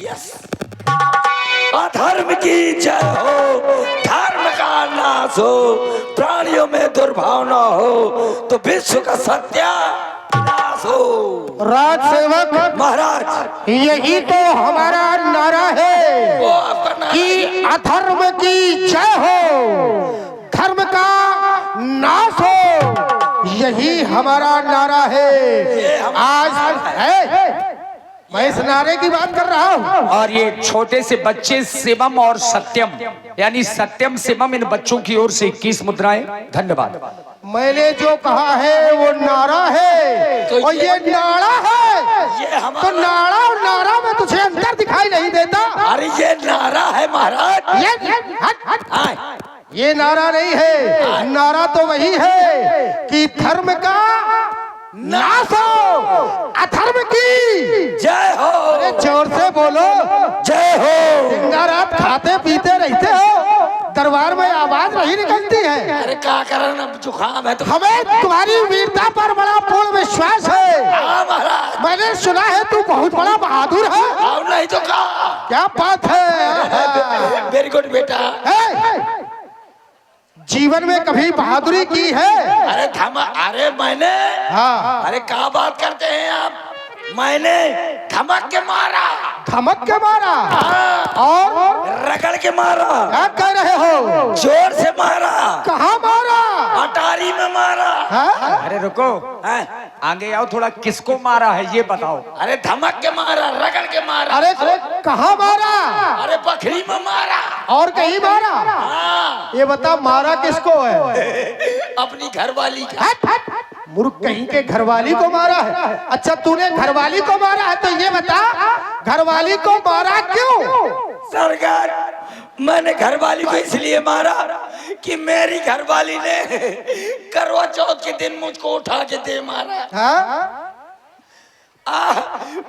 Yes. अधर्म की जय हो, धर्म का नाश हो, प्राणियों में दुर्भावना हो तो विश्व का सत्यानाश हो। राज सेवक महाराज, यही तो हमारा नारा है वो आपका नारा कि अधर्म की जय हो, धर्म का नाश हो, यही हमारा नारा है। आज है मैं इस नारे की बात कर रहा हूँ। और ये छोटे से बच्चे शिवम और सत्यम यानी सत्यम शिवम, इन बच्चों की ओर से 21 मुद्राएं। धन्यवाद। मैंने जो कहा है वो नारा है तो और ये नारा है। ये हमारा तो नारा और नारा में तुझे अंतर दिखाई नहीं देता? अरे ये नारा है महाराज। ये ये नारा नहीं है, नारा तो वही है कि धर्म का नाश हो, अधर्म की जय हो। अरे जोर से बोलो जय हो। दिन रात खाते पीते रहते हो, दरबार में आवाज नहीं निकलती है। अरे क्या करना, अब जुकाम है तो। हमें तुम्हारी वीरता पर बड़ा पूर्ण विश्वास है। हाँ महाराज, मैंने सुना है तू बहुत बड़ा बहादुर है। आओ नहीं तो क्या बात है। वेरी गुड बेटा। जीवन में कभी बहादुरी की है? अरे अरे मैंने, हाँ। अरे क्या बात करते हैं आप, मैंने धमक के मारा। धमक के मारा? हाँ। और रगड़ के मारा। क्या कह रहे हो? जोर से मारा। कहाँ मारा? अटारी में मारा। हाँ? अरे रुको, आगे आओ थोड़ा। किसको मारा है ये बताओ। अरे धमक के मारा, रगड़ के मारा। अरे कहाँ मारा? अरे बखरी में मारा। और कहीं मारा? हाँ। ये बता मारा किसको है? अपनी घरवाली का। मूर्ख कहीं के घरवाली को मारा है? अच्छा तूने घरवाली को मारा है तो ये बता घरवाली को मारा क्यों? सरकार, मैंने घरवाली को इसलिए मारा कि मेरी घरवाली ने करवा चौथ के दिन मुझको उठा के दे मारा। हाँ?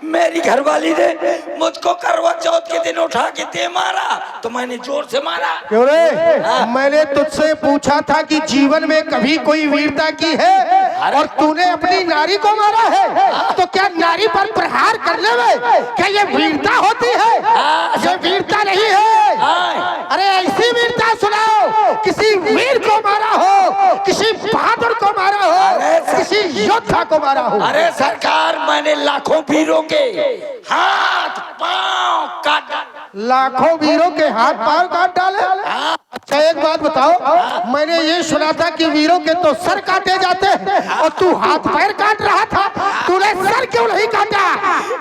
मेरी घरवाली ने मुझको करवा चौथ के दिन उठा के दे मारा तो मैंने जोर से मारा। क्यों रे? मैंने तुझसे पूछा था कि जीवन में कभी कोई वीरता की है और तूने अपनी नारी को मारा है, तो क्या नारी पर प्रहार करने में क्या ये वीरता होती है? ये वीरता नहीं है। अरे ऐसी वीरता सुनाओ, किसी वीर को मारा हो, किसी बहादुर को मारा हो, किसी योद्धा को मारा हो। अरे सरकार, मैंने लाखों वीरों के हाथ पांव काट। लाखों वीरों के हाथ पांव काट डाले? अच्छा एक बात बताओ, मैंने ये सुना था कि वीरों के तो सर काटे जाते हैं और तू हाथ पैर काट रहा था, तूने सर क्यों नहीं काटा?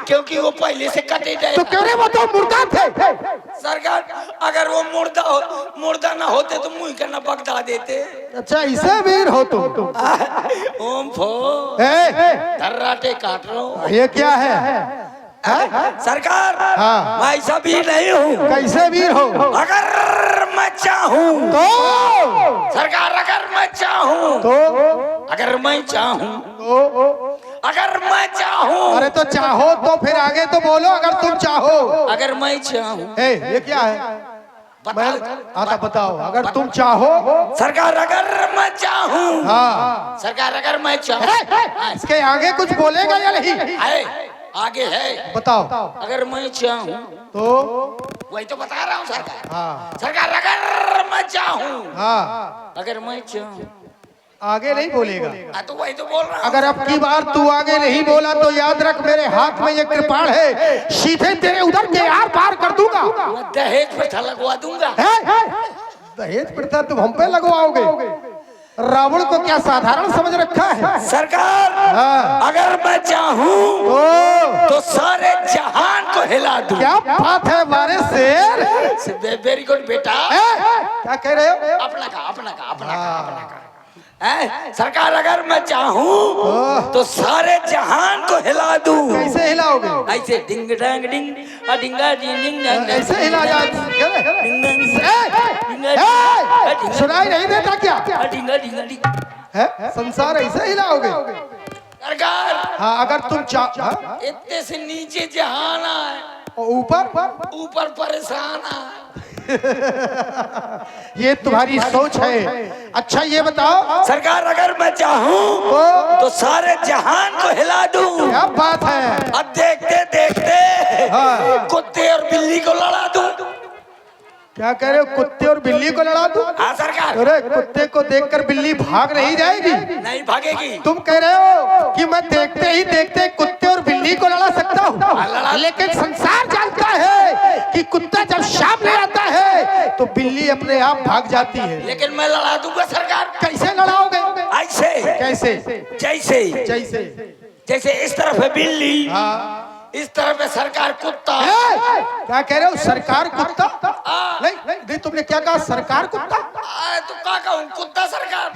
क्योंकि वो पहले से कटे गए। तो क्यों रे, वो तो मुर्दा थे। सरकार, अगर वो मुर्दा ना होते तो मुंह करना बगदा देते। अच्छा इसे वीर हो तुम? ओम फो धर्राटे काट रहा हूँ। ये क्या है? सरकार, हाँ। मैं ऐसा भी नहीं हूँ। कैसे वीर हो? अगर मैं चाहूँ तो सरकार, अगर मैं चाहूँ तो अगर मैं चाहूँ तो अगर मैं चाहूँ अरे तो चाहो तो फिर आगे तो बोलो। अगर तुम चाहो। अगर मैं चाहूँ। ये क्या है? बता। आता बताओ। अगर तुम चाहो। सरकार, अगर मैं चाहूँ। हाँ। सरकार, अगर मैं चाहूँ। इसके आगे कुछ बोलेगा या नहीं? है, आगे है। बताओ। अगर मैं चाहूँ तो वही तो बता रहा हूँ सरकार। हाँ। सरकार, अगर मैं चाहूँ। हाँ। अगर मैं चाहूँ। आगे नहीं बोलेगा। तो वही तो बोल रहा हूँ। अगर अब की बार तू आगे नहीं बोला तो याद रख, मेरे हाथ में ये कृपाण है, सीधे तेरे उधर के आर पार कर दूंगा। मैं दहेज प्रथा लगवा दूंगा। दहेज प्रथा तुम हम पे लगवाओगे? रावण को क्या साधारण समझ रखा है? सरकार, हाँ। अगर मैं चाहूँ तो सारे जहान को हिला दूं। क्या बात है हमारे शेर। वेरी गुड बेटा। क्या कह रहे हो? अपना का सरकार, अगर मैं चाहूँ तो सारे जहान को हिला दूं। कैसे हिलाओगे? ऐसे डिंग डांग डिंग डिंगा डिंग। ऐसे हिला सुनाई नहीं देता क्या? डिंगा डिंगा डिंग। संसार ऐसे हिलाओगे? सरकार, हाँ अगर तुम इतने से नीचे जहान आए, ऊपर ऊपर परेशान आए। ये तुम्हारी सोच है। अच्छा ये बताओ, सरकार अगर मैं चाहूं तो सारे जहान को हिला दूं। क्या बात है? अब देखते देखते हाँ। कुत्ते और बिल्ली को लड़ा दूं। क्या कह रहे हो? कुत्ते और बिल्ली को लड़ा दूं? हाँ सरकार। अरे कुत्ते को देखकर बिल्ली भाग नहीं जाएगी? नहीं भागेगी। तुम कह रहे हो कि मैं देखते ही देखते कुत्ते और बिल्ली को लड़ा सकता हूँ, लेकिन संसार जानता है कि कुत्ता जब सामने आता है तो बिल्ली अपने आप भाग जाती है। लेकिन मैं लड़ा दूंगा सरकार। कैसे लड़ाओगे? ऐसे कैसे? जैसे जैसे? जैसे इस तरफ है बिल्ली, हाँ। इस तरफ है सरकार कुत्ता। क्या कह रहे हो? सरकार कुत्ता? नहीं, तुमने क्या कहा? सरकार कुत्ता? तो क्या कहूँ, कुत्ता सरकार।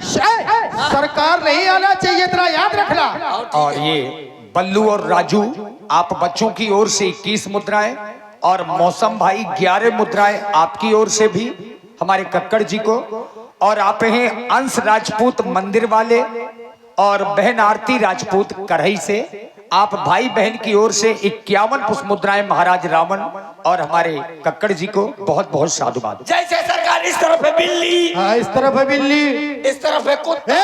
सरकार नहीं आना चाहिए, इतना याद रखना। और ये बल्लू और राजू, आप बच्चों की ओर से 21 मुद्राएं और मौसम भाई 11 मुद्राएं आपकी ओर से भी हमारे कक्कड़ जी को, और आप हैं अंश राजपूत मंदिर वाले और बहन आरती राजपूत कढ़ई से। आप भाई बहन की ओर से 51 पुष्प मुद्राएं महाराज रावण और हमारे कक्कड़ जी को बहुत बहुत साधुवाद। जैसे सरकार इस तरफ है बिल्ली, हाँ, इस तरफ है बिल्ली, इस तरफ है कुत्ता।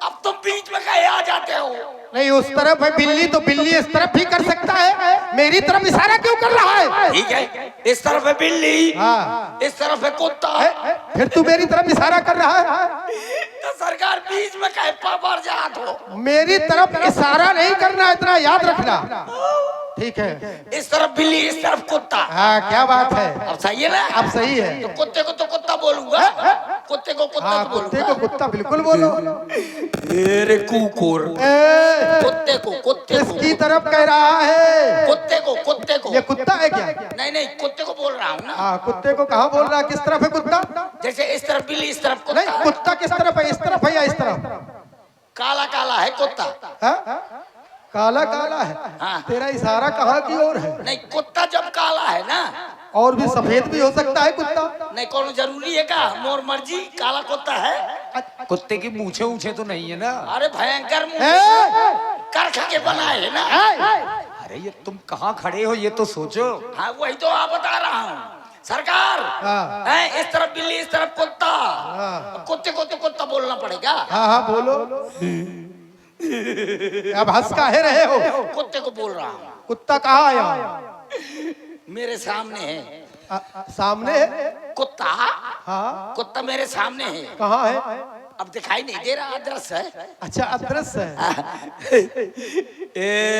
अब तुम बीच में कहीं आ जाते हो। नहीं, उस तरफ है बिल्ली तो बिल्ली इस तरफ भी कर सकता है। मेरी तरफ इशारा क्यों कर रहा है? ठीक है, इस तरफ है बिल्ली, हाँ। इस तरफ है कुत्ता। फिर तू मेरी तरफ इशारा कर रहा है। तो सरकार बीच में कहीं पापड़ जात हो। मेरी तरफ इशारा नहीं करना, इतना याद रखना। ठीक है। इस तरफ बिल्ली, इस तरफ कुत्ता। हाँ, क्या बात है? अब सही है ना? अब सही है। तो कुत्ते को तो कुत्ता बोलूंगा, कुत्ते को कुत्ता हाँ, तो कुत्ते बोलूंगा। को कुत्ता बिल्कुल बोलो। अरे कुकुर। कुत्ते को, कुत्ते को, किसकी तरफ कह रहा है? कुत्ते को, कुत्ते को। ये कुत्ता है क्या? नहीं नहीं, कुत्ते को बोल रहा हूँ ना। हाँ, कुत्ते को कहाँ बोल रहा है? किस तरफ है कुत्ता? जैसे इस तरफ बिल्ली, इस तरफ नहीं, कुत्ता। कुत्ता किस तरफ है? इस तरफ है या इस तरफ? काला काला है कुत्ता। हाँ? काला काला है। हाँ। तेरा इशारा कहाँ की ओर है? नहीं, कुत्ता जब काला है ना, और भी सफेद भी हो सकता है कुत्ता। नहीं कौन जरूरी है का? मोर मर्जी, काला कुत्ता है। कुत्ते की मूछे ऊंचे तो नहीं है ना? अरे भयंकर मुंह कर के बनाए है ना। अरे ये तुम कहाँ खड़े हो ये तो सोचो। हाँ वही तो आप बता रहा हूँ सरकार। हाँ। है इस तरफ बिल्ली, इस तरफ कुत्ता। हाँ। कुत्ते को तो कुत्ता बोलना पड़ेगा। हाँ हाँ बोलो। अब हंस काहे रहे हो? कुत्ते को बोल रहा हूँ। कुत्ता कहाँ आया? मेरे सामने है। सामने है? कुत्ता। हाँ। कुत्ता मेरे सामने है। कहाँ है? अब दिखाई नहीं दे रहा, अदृश्य है। अच्छा, अदृश्य है।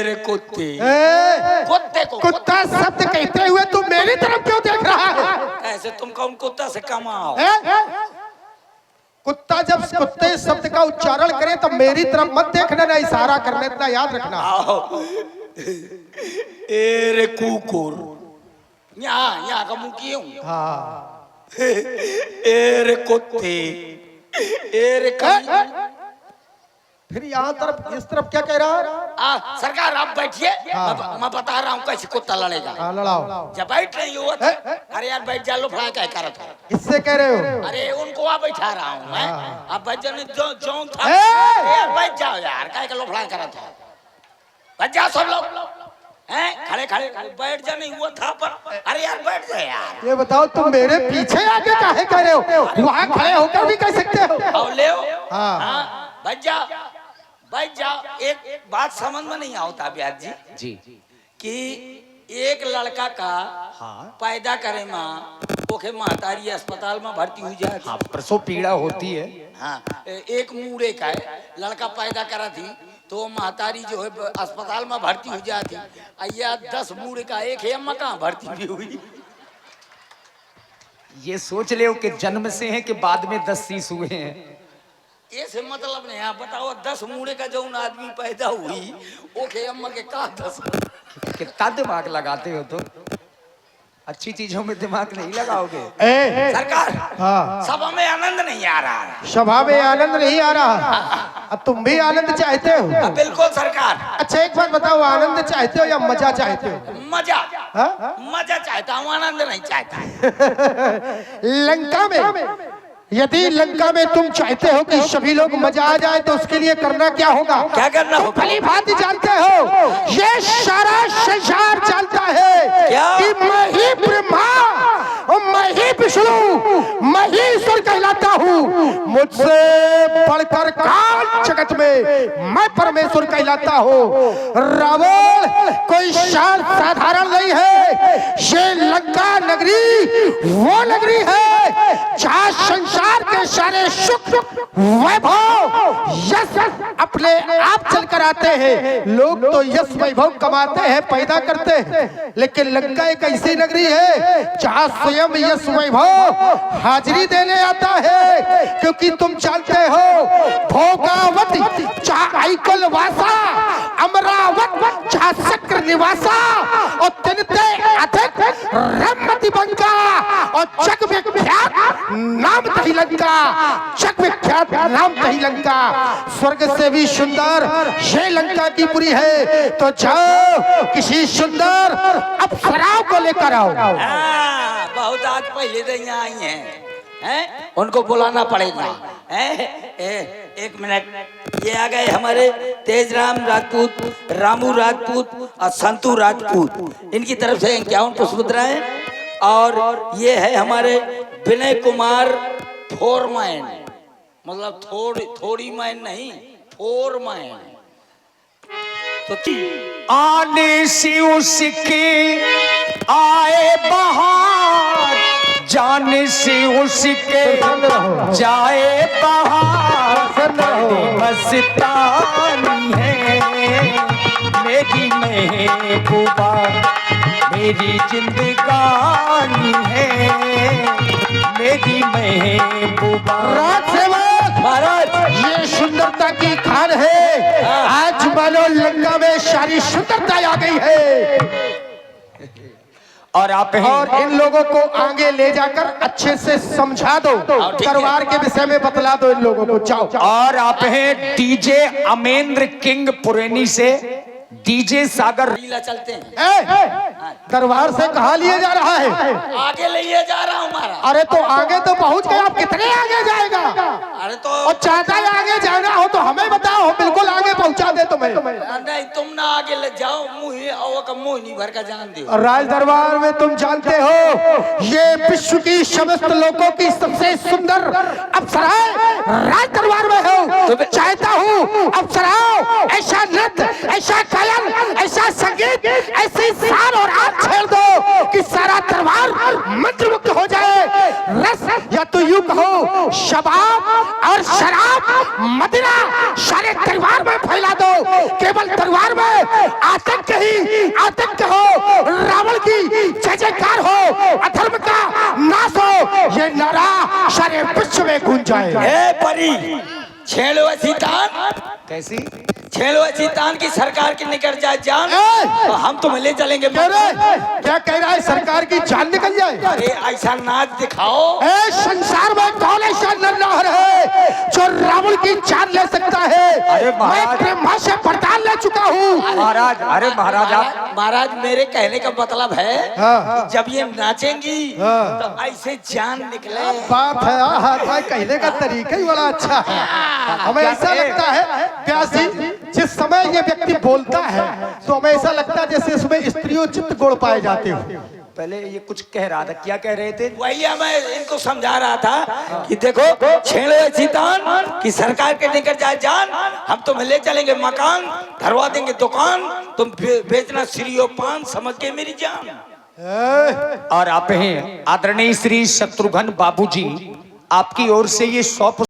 रे कुत्ते, ए, कुत्ते को कुत्ता शब्द कहते हुए तू मेरी तरफ क्यों देख रहा है? ऐसे तुम कौन कुत्ता से कमाओ? कुत्ता जब कुत्ते शब्द का उच्चारण करे तो मेरी तरफ मत देखना, ना इशारा करना, इतना याद रखना। आओ। रे कुकुर, यहाँ का मुंह किए हूँ। हाँ। रे कुत्ते, रे फिर यहाँ तरफ, इस तरफ क्या कह रहा है? सरकार आप बैठिए। हाँ। मैं बता रहा हूँ कैसे कुत्ता लड़ेगा। हाँ, लड़ाओ। जब बैठ रही हो अरे यार बैठ जा लो, फड़ा क्या कर रहा था? किससे कह रहे हो? अरे उनको आप बैठा रहा हूँ मैं। अब बैठ जाने जो था। ए! यार बैठ जाओ यार, क्या लो फड़ा कर रहा था? बैठ जाओ सब लोग। हैं खड़े खड़े बैठ जा, नहीं हुआ था पर। अरे यार बैठ जा यार। ये बताओ तुम मेरे पीछे आके काहे कह रहे हो? वहाँ खड़े होकर भी कह सकते हो। आओ ले। हाँ। बैठ जा, बैठ जाओ। एक बात समझ में नहीं आता ब्याज जी कि एक लड़का का पैदा करे माँ ओके महतारी अस्पताल में भर्ती हुई जाए। हाँ, प्रसव पीड़ा होती है। हाँ, एक मूड़े का है लड़का पैदा करा थी तो महतारी जो है अस्पताल में भर्ती हो जाती। या 10 मूड़े का एक है, अम्मा कहाँ भर्ती भी हुई। ये सोच ले कि जन्म से है कि बाद में 10 शीश हुए हैं। ऐसे मतलब नहीं। आप बताओ 10 मूड़े का जो आदमी पैदा हुई ओके अम्मा के कहा 10। कितना दिमाग लगाते हो तुम? अच्छी चीजों में दिमाग नहीं लगाओगे। सरकार हाँ। सभा में आनंद नहीं आ रहा है। सभा में आनंद नहीं आ रहा। अब तुम भी आनंद चाहते हो? बिल्कुल सरकार। अच्छा एक बात बताओ, आनंद चाहते हो या मजा चाहते हो? मजा। हाँ? मजा चाहता हूँ, आनंद नहीं चाहता। लंका में, यदि लंका में तुम चाहते हो कि सभी लोग मजा आ जाए तो उसके लिए करना क्या होगा? क्या करना होगा? भली भांति जानते हो, ये सारा संसार जानता है क्या? कि मैं ही ब्रह्मा और मैं ही विष्णु, मैं ही ईश्वर कहलाता हूँ। मुझसे बढ़कर काल जगत में मैं परमेश्वर कहलाता हूँ। रावण कोई शान साधारण नहीं है। ये लंका नगरी वो नगरी है जहाँ संसार के सारे सुख वैभव यश अपने आप चलकर आते हैं। लोग तो यश वैभव कमाते हैं, पैदा करते हैं, लेकिन लंका एक ऐसी नगरी है जहाँ स्वयं यश वैभव हाजिरी देने आता है। क्योंकि तुम जानते हो भोगावती जहाँ ऐकल वासा, अमरावत जहाँ शक्र निवासा, और तिनते अधिक रमति बंका, और जग विख्यात नाम तही लंका, जग विख्यात नाम तही लंका। स्वर्ग से भी सुंदर ये लंका की पुरी है। तो जाओ किसी सुंदर अप्सराओं को लेकर आओ। बहुत आज पहले से यहाँ आई हैं, उनको बुलाना पड़ेगा। एक मिनट, ये आ गए हमारे तेजराम राजपूत, रामू राजपूत और संतू राजपूत। इनकी तरफ से 51 पुष्पमुद्राएं, और ये है हमारे विनय कुमार फोरमैन, मतलब थोड़ी मैन नहीं, फोरमैन। तो आने से उसके आए बहार, जाने से उसके जाए बहार। मस्तानी है मेरी महबूबा, मेरी जिंदगानी है मेरी महबूबा। राज सेवक महाराज, ये सुंदरता की खान है। आज मानो लंका में सारी सुंदरता आ गई है। और आप और इन लोगों को आगे ले जाकर अच्छे से समझा दो, दरबार के विषय में बतला दो इन लोगों को। जाओ। और आप हैं डीजे अमेंद्र किंग पुरैनी से डीजे सागर। लीला चलते हैं। दरबार से कहा लिए जा रहा है? आगे ले जा रहा हूँ महाराज। अरे तो आगे तो पहुंच गए, आप कितने आगे जाएगा? अरे तो और चाहता है आगे जाना हो तो हमें बताओ, बिल्कुल आगे पहुंचा दे तुम्हें। नहीं, तुम ना आगे ले जाओ, मुंह नहीं भर का जान दो। राज दरबार में तुम जानते हो ये विश्व की समस्त लोगों की सबसे सुंदर अप्सराएं राज दरबार में हो। चाहता हूँ अप्सराओं ऐसा नृत्य, ऐसा गायन, ऐसा संगीत, ऐसी शान और आग छेड़ दो कि सारा दरबार मंत्रमुग्ध हो जाए। रस या तो यूं कहो शबाब और शराब मदिरा सारे दरबार में फैला दो। केवल दरबार में आतंक ही आतंक हो, रावण की जय जयकार हो, अधर्म का नाश हो, ये नारा सारे विश्व में गूंज जाए। हे परी, छेड़ो ऐसी तान, कैसी छेड़ो ऐसी तान की सरकार की निकल जाए जान, तो हम तुम्हें ले चलेंगे। क्या कह रहा है? सरकार की जान निकल जाए? अरे ऐसा नाच दिखाओ। संसार में कौन ऐसा नरनार है जो रावण की जान ले सकता है? अरे महाराज, मैं ब्रह्मा से वरदान ले चुका हूँ। महाराज, अरे महाराज आप महाराज, मेरे कहने का मतलब है हाँ। जब ये नाचेंगी हाँ। तो ऐसे जान निकले। बात है, हाँ, कहने का तरीका ही बड़ा अच्छा है। हमें ऐसा लगता है व्यास जी, जिस समय ये व्यक्ति बोलता है तो हमें ऐसा लगता है जैसे इसमें स्त्रियों चित्त गोड़ पाए जाते हो। पहले ये कुछ कह रहा था, क्या कह रहे थे? वही मैं इनको समझा रहा था कि देखो छेड़ो ऐसी तान कि सरकार के निकल जाए जान, हम तुम्हें ले चलेंगे मकान, धरवा देंगे दुकान, तुम बेचना श्रीयो पान, समझ के मेरी जान। और आप हैं आदरणीय श्री शत्रुघ्न बाबूजी, आपकी ओर से ये 100